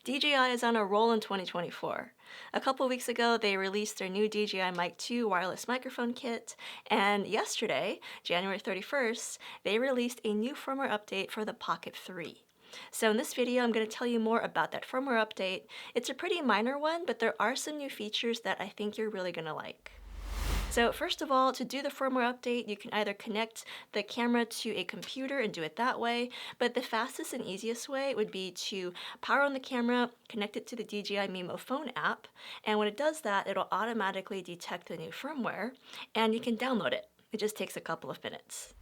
DJI is on a roll in 2024. A couple weeks ago, they released their new DJI Mic 2 wireless microphone kit, and yesterday, January 31st, they released a new firmware update for the Pocket 3. So in this video, I'm going to tell you more about that firmware update. It's a pretty minor one, but there are some new features that I think you're really going to like. So first of all, to do the firmware update, you can either connect the camera to a computer and do it that way, but the fastest and easiest way would be to power on the camera, connect it to the DJI Mimo phone app, and when it does that, it'll automatically detect the new firmware, and you can download it. It just takes a couple of minutes.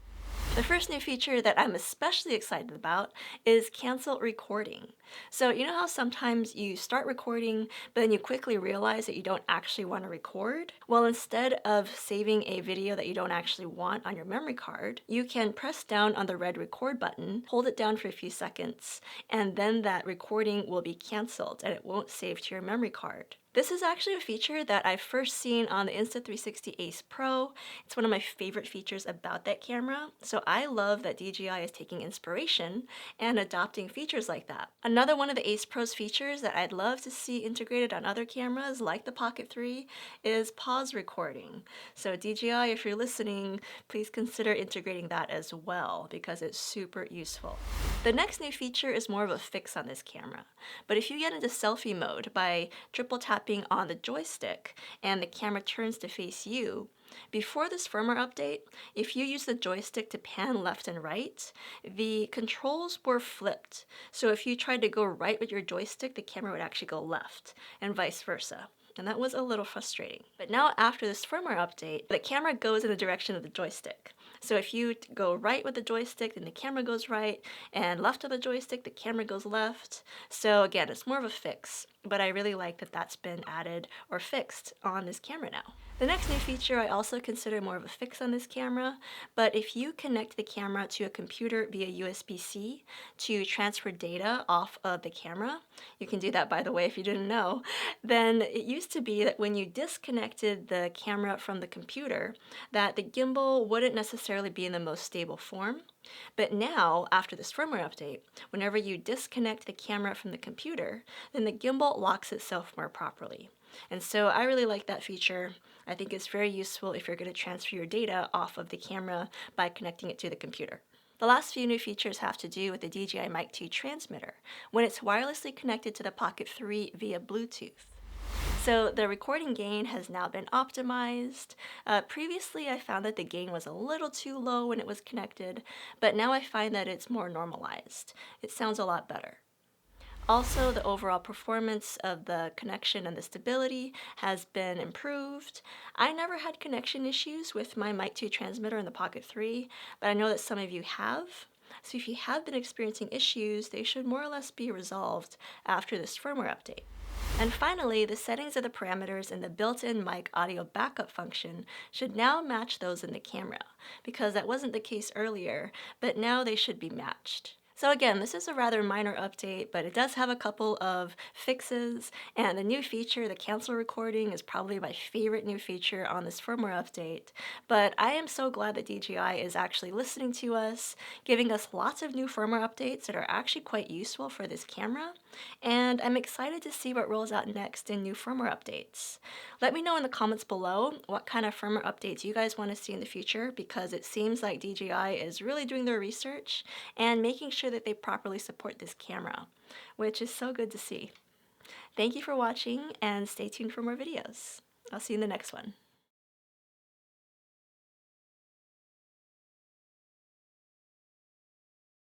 The first new feature that I'm especially excited about is cancel recording. So you know how sometimes you start recording, but then you quickly realize that you don't actually want to record? Well, instead of saving a video that you don't actually want on your memory card, you can press down on the red record button, hold it down for a few seconds, and then that recording will be canceled and it won't save to your memory card. This is actually a feature that I've first seen on the Insta360 Ace Pro. It's one of my favorite features about that camera, so I love that DJI is taking inspiration and adopting features like that. Another one of the Ace Pro's features that I'd love to see integrated on other cameras like the Pocket 3 is pause recording. So DJI, if you're listening, please consider integrating that as well because it's super useful. The next new feature is more of a fix on this camera, but if you get into selfie mode by triple tapping on the joystick and the camera turns to face you, before this firmware update, if you use the joystick to pan left and right, the controls were flipped. So if you tried to go right with your joystick, the camera would actually go left, and vice versa. And that was a little frustrating. But now after this firmware update, the camera goes in the direction of the joystick. So if you go right with the joystick, then the camera goes right, and left of the joystick, the camera goes left. So again, it's more of a fix, but I really like that that's been added or fixed on this camera now. The next new feature I also consider more of a fix on this camera, but if you connect the camera to a computer via USB-C to transfer data off of the camera, you can do that by the way if you didn't know, then it used to be that when you disconnected the camera from the computer, that the gimbal wouldn't necessarily be in the most stable form. But now, after this firmware update, whenever you disconnect the camera from the computer, then the gimbal locks itself more properly. And so I really like that feature. I think it's very useful if you're going to transfer your data off of the camera by connecting it to the computer. The last few new features have to do with the DJI Mic 2 transmitter when it's wirelessly connected to the Pocket 3 via Bluetooth. So the recording gain has now been optimized. Previously, I found that the gain was a little too low when it was connected, but now I find that it's more normalized. It sounds a lot better. Also, the overall performance of the connection and the stability has been improved. I never had connection issues with my Mic 2 transmitter in the Pocket 3, but I know that some of you have. So if you have been experiencing issues, they should more or less be resolved after this firmware update. And finally, the settings of the parameters in the built-in mic audio backup function should now match those in the camera, because that wasn't the case earlier, but now they should be matched. So again, this is a rather minor update, but it does have a couple of fixes, and the new feature, the cancel recording, is probably my favorite new feature on this firmware update. But I am so glad that DJI is actually listening to us, giving us lots of new firmware updates that are actually quite useful for this camera, and I'm excited to see what rolls out next in new firmware updates. Let me know in the comments below what kind of firmware updates you guys want to see in the future, because it seems like DJI is really doing their research and making sure that they properly support this camera, which is so good to see. Thank you for watching and stay tuned for more videos. I'll see you in the next one.